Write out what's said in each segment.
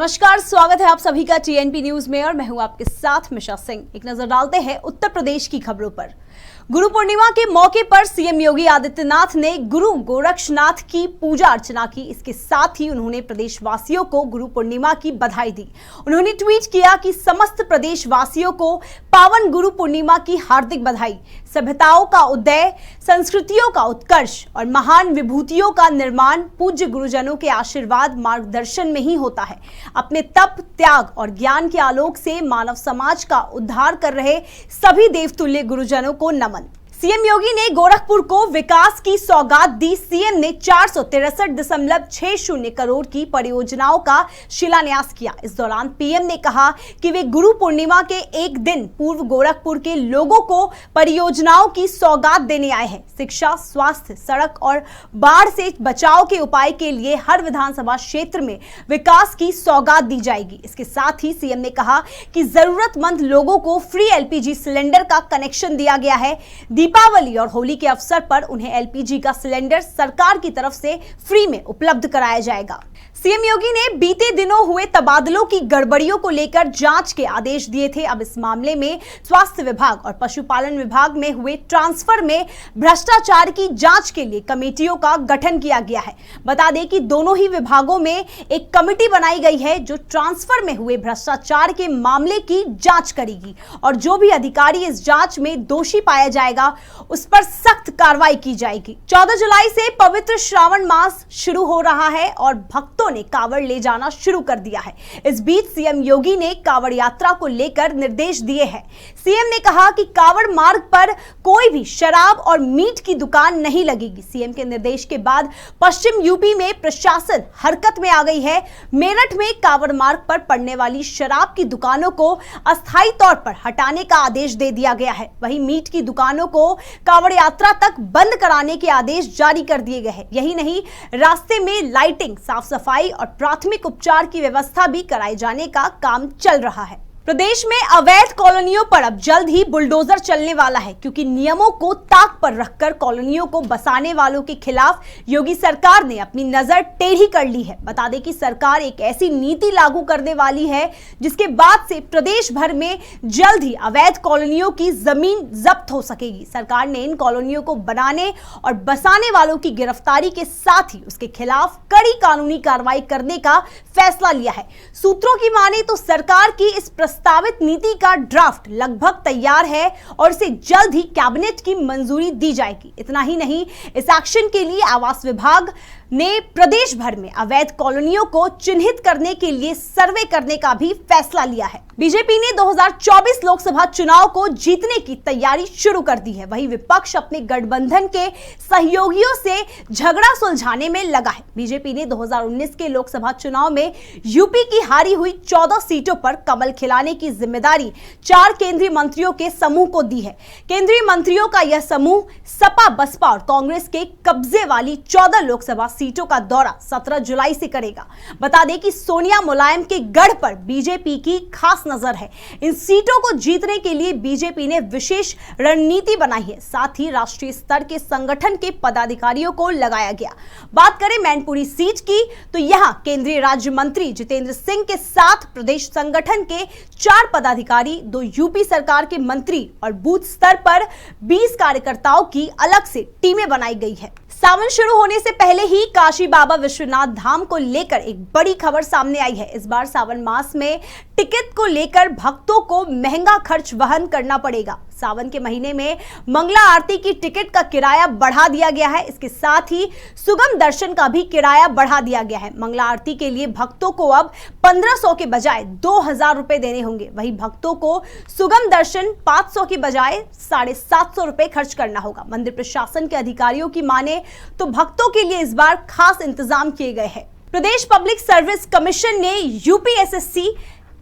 नमस्कार, स्वागत है आप सभी का टीएनपी न्यूज में और मैं हूं आपके साथ मिशा सिंह। एक नजर डालते हैं उत्तर प्रदेश की खबरों पर। गुरु पूर्णिमा के मौके पर सीएम योगी आदित्यनाथ ने गुरु गोरक्षनाथ की पूजा अर्चना की। इसके साथ ही उन्होंने प्रदेशवासियों को गुरु पूर्णिमा की बधाई दी। उन्होंने ट्वीट किया कि समस्त प्रदेशवासियों को पावन गुरु पूर्णिमा की हार्दिक बधाई। सभ्यताओं का उदय, संस्कृतियों का उत्कर्ष और महान विभूतियों का निर्माण पूज्य गुरुजनों के आशीर्वाद मार्गदर्शन में ही होता है। अपने तप, त्याग और ज्ञान के आलोक से मानव समाज का उद्धार कर रहे सभी देवतुल्य गुरुजनों को नमन। सीएम योगी ने गोरखपुर को विकास की सौगात दी। सीएम ने 463.60 करोड़ की परियोजनाओं का शिलान्यास किया। इस दौरान पीएम ने कहा कि वे गुरु पूर्णिमा के एक दिन पूर्व गोरखपुर के लोगों को परियोजनाओं की सौगात देने आए हैं। शिक्षा, स्वास्थ्य, सड़क और बाढ़ से बचाव के उपाय के लिए हर विधानसभा क्षेत्र में विकास की सौगात दी जाएगी। इसके साथ ही सीएम ने कहा कि जरूरतमंद लोगों को फ्री एलपीजी सिलेंडर का कनेक्शन दिया गया है। दीपावली और होली के अवसर पर उन्हें एलपीजी का सिलेंडर सरकार की तरफ से फ्री में उपलब्ध कराया जाएगा। सीएम योगी ने बीते दिनों हुए तबादलों की गड़बड़ियों को लेकर जांच के आदेश दिए थे। अब इस मामले में स्वास्थ्य विभाग और पशुपालन विभाग में हुए ट्रांसफर में भ्रष्टाचार की जांच के लिए कमेटियों का गठन किया गया है। बता दें कि दोनों ही विभागों में एक कमेटी बनाई गई है जो ट्रांसफर में हुए भ्रष्टाचार के मामले की जांच करेगी और जो भी अधिकारी इस जांच में दोषी पाया जाएगा उस पर सख्त कार्रवाई की जाएगी। 14 जुलाई से पवित्र श्रावण मास शुरू हो रहा है और भक्तों ने कावड़ ले जाना शुरू कर दिया है। इस बीच सीएम योगी ने कावड़ यात्रा को लेकर निर्देश दिए हैं। सीएम ने कहा कि कावड़ मार्ग पर कोई भी शराब और मीट की दुकान नहीं लगेगी। सीएम के निर्देश के बाद पश्चिम यूपी में प्रशासन हरकत में आ गई है। मेरठ में कावड़ मार्ग पर पड़ने वाली शराब की दुकानों को अस्थायी तौर पर हटाने का आदेश दे दिया गया है। वहीं मीट की दुकानों को कावड़ यात्रा तक बंद कराने के आदेश जारी कर दिए गए हैं। यही नहीं, रास्ते में लाइटिंग, साफ सफाई और प्राथमिक उपचार की व्यवस्था भी कराए जाने का काम चल रहा है। प्रदेश में अवैध कॉलोनियों पर अब जल्द ही बुलडोजर चलने वाला है, क्योंकि नियमों को ताक पर रखकर कॉलोनियों को बसाने वालों के खिलाफ योगी सरकार ने अपनी नजर टेढ़ी कर ली है। बता दें कि सरकार एक ऐसी नीति लागू करने वाली है जिसके बाद से प्रदेश भर में जल्द ही अवैध कॉलोनियों की जमीन जब्त हो सकेगी। सरकार ने इन कॉलोनियों को बनाने और बसाने वालों की गिरफ्तारी के साथ ही उसके खिलाफ कड़ी कानूनी कार्रवाई करने का फैसला लिया है। सूत्रों की माने तो सरकार की इस प्रस्तावित नीति का ड्राफ्ट लगभग तैयार है और इसे जल्द ही कैबिनेट की मंजूरी दी जाएगी। इतना ही नहीं, इस एक्शन के लिए आवास विभाग ने प्रदेश भर में अवैध कॉलोनियों को चिन्हित करने के लिए सर्वे करने का भी फैसला लिया है। बीजेपी ने 2024 लोकसभा चुनाव को जीतने की तैयारी शुरू कर दी है। वहीं विपक्ष अपने गठबंधन के सहयोगियों से झगड़ा सुलझाने में लगा है। बीजेपी ने 2019 के लोकसभा चुनाव में यूपी की हारी हुई 14 सीटों पर कमल खिलाने की जिम्मेदारी 4 केंद्रीय मंत्रियों के समूह को दी है। केंद्रीय मंत्रियों का यह समूह सपा, बसपा और कांग्रेस के कब्जे वाली 14 लोकसभा सीटों का दौरा 17 जुलाई से करेगा। बता दें कि सोनिया मुलायम के गढ़ पर बीजेपी की खास नजर है। इन सीटों को जीतने के लिए बीजेपी ने विशेष रणनीति बनाई है। साथ ही राष्ट्रीय स्तर के संगठन के पदाधिकारियों को लगाया गया। बात करें मैनपुरी सीट की तो यहां केंद्रीय राज्य मंत्री जितेंद्र सिंह के साथ प्रदेश संगठन के 4 पदाधिकारी, 2 यूपी सरकार के मंत्री और बूथ स्तर पर 20 कार्यकर्ताओं की अलग से टीमें बनाई गई है। सावन शुरू होने से पहले ही काशी बाबा विश्वनाथ धाम को लेकर एक बड़ी खबर सामने आई है। इस बार सावन मास में टिकट को लेकर भक्तों को महंगा खर्च वहन करना पड़ेगा। सावन के महीने में मंगला आरती की टिकट का किराया बढ़ा दिया गया है। इसके साथ ही सुगम दर्शन का भी किराया बढ़ा दिया गया है। मंगला आरती के लिए भक्तों को अब 1500 के बजाय 2000 रुपए देने होंगे। वहीं भक्तों को सुगम दर्शन 500 के बजाय 750 रुपए खर्च करना होगा। मंदिर प्रशासन के अधिकारियों की माने तो भक्तों के लिए इस बार खास इंतजाम किए गए हैं। प्रदेश पब्लिक सर्विस कमीशन ने यूपीएसएससी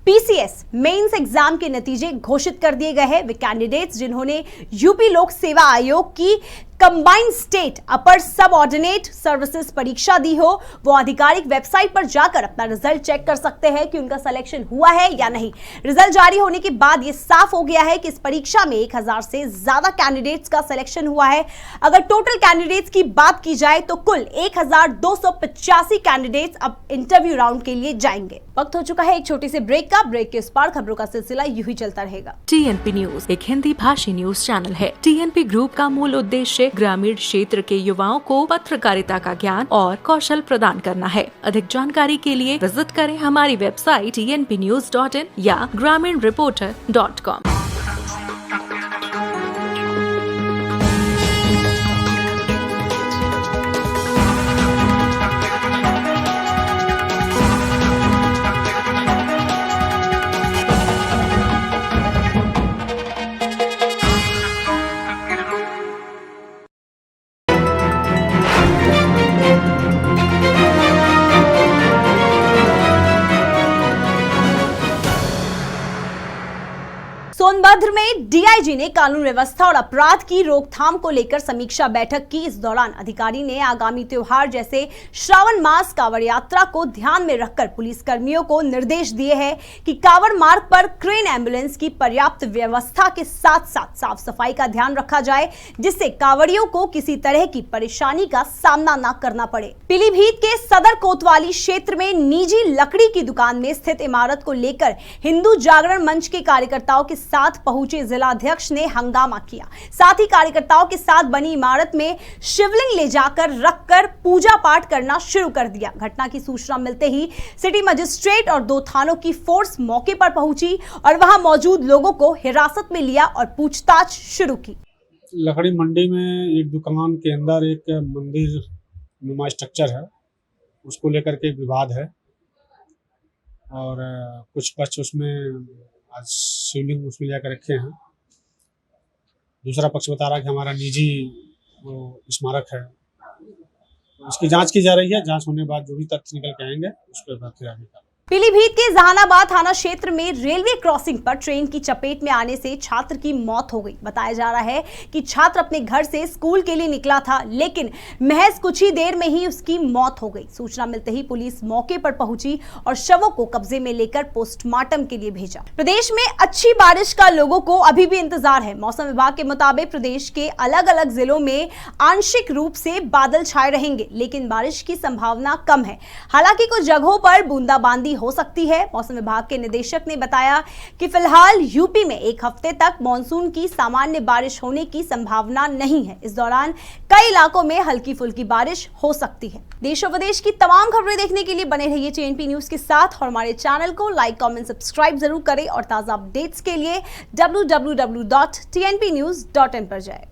पीसीएस मेंस एग्जाम के नतीजे घोषित कर दिए गए हैं। वे कैंडिडेट्स जिन्होंने यूपी लोक सेवा आयोग की कंबाइंड स्टेट अपर सब ऑर्डिनेट सर्विसेज परीक्षा दी हो, वो आधिकारिक वेबसाइट पर जाकर अपना रिजल्ट चेक कर सकते हैं कि उनका सिलेक्शन हुआ है या नहीं। रिजल्ट जारी होने के बाद यह साफ हो गया है कि इस परीक्षा में 1000 से ज्यादा कैंडिडेट्स का सिलेक्शन हुआ है। अगर टोटल कैंडिडेट्स की बात की जाए तो कुल 1285 कैंडिडेट्स अब इंटरव्यू राउंड के लिए जाएंगे। वक्त हो चुका है एक छोटी सी ब्रेक का। ब्रेक के इस पार खबरों का सिलसिला यूं ही चलता रहेगा। TNP न्यूज एक हिंदी भाषी न्यूज चैनल है। TNP ग्रुप का मूल उद्देश्य ग्रामीण क्षेत्र के युवाओं को पत्रकारिता का ज्ञान और कौशल प्रदान करना है। अधिक जानकारी के लिए विजिट करें हमारी वेबसाइट tnpnews.in या graminreporter.com। सोनभद्र में डीआईजी ने कानून व्यवस्था और अपराध की रोकथाम को लेकर समीक्षा बैठक की। इस दौरान अधिकारी ने आगामी त्योहार जैसे श्रावण मास कांवड़ यात्रा को ध्यान में रखकर पुलिस कर्मियों को निर्देश दिए हैं कि कांवड़ मार्ग पर क्रेन एम्बुलेंस की पर्याप्त व्यवस्था के साथ साथ साफ सफाई का ध्यान रखा जाए, जिससे कांवड़ियों को किसी तरह की परेशानी का सामना न करना पड़े। पीलीभीत के सदर कोतवाली क्षेत्र में निजी लकड़ी की दुकान में स्थित इमारत को लेकर हिंदू जागरण मंच के कार्यकर्ताओं के साथ पहुंचे जिलाध्यक्ष ने हंगामा किया। साथ ही कार्यकर्ताओं के साथ बनी इमारत में शिवलिंग ले जाकर रखकर पूजा पाठ करना शुरू कर दिया। घटना की सूचना मिलते ही सिटी मजिस्ट्रेट और 2 थानों की फोर्स मौके पर पहुंची और वहां मौजूद लोगों को हिरासत में लिया और पूछताछ शुरू की। लकड़ी मंडी में एक दुकान के अंदर एक मंदिर नुमा स्ट्रक्चर है, उसको लेकर के विवाद है और कुछ पक्ष उसमें आज शिवलिंग उसमें जाकर रखे हैं। दूसरा पक्ष बता रहा है कि हमारा निजी वो स्मारक है। इसकी जांच की जा रही है। जांच होने के बाद जो भी तथ्य निकल के आएंगे उस पर फिर आगे का। पीलीभीत के जहानाबाद थाना क्षेत्र में रेलवे क्रॉसिंग पर ट्रेन की चपेट में आने से छात्र की मौत हो गई। बताया जा रहा है कि छात्र अपने घर से स्कूल के लिए निकला था, लेकिन महज कुछ ही देर में ही उसकी मौत हो गई। सूचना मिलते ही पुलिस मौके पर पहुंची और शवों को कब्जे में लेकर पोस्टमार्टम के लिए भेजा। प्रदेश में अच्छी बारिश का लोगों को अभी भी इंतजार है। मौसम विभाग के मुताबिक प्रदेश के अलग अलग जिलों में आंशिक रूप से बादल छाए रहेंगे, लेकिन बारिश की संभावना कम है। हालांकि कुछ जगहों पर बूंदाबांदी हो सकती है। मौसम विभाग के निदेशक ने बताया कि फिलहाल यूपी में एक हफ्ते तक मानसून की सामान्य बारिश होने की संभावना नहीं है। इस दौरान कई इलाकों में हल्की फुल्की बारिश हो सकती है। देश और विदेश की तमाम खबरें देखने के लिए बने रहिए TNP न्यूज के साथ और हमारे चैनल को लाइक, कमेंट, सब्सक्राइब जरूर करें और ताजा अपडेट्स के लिए www.tnpnews.in पर जाएं।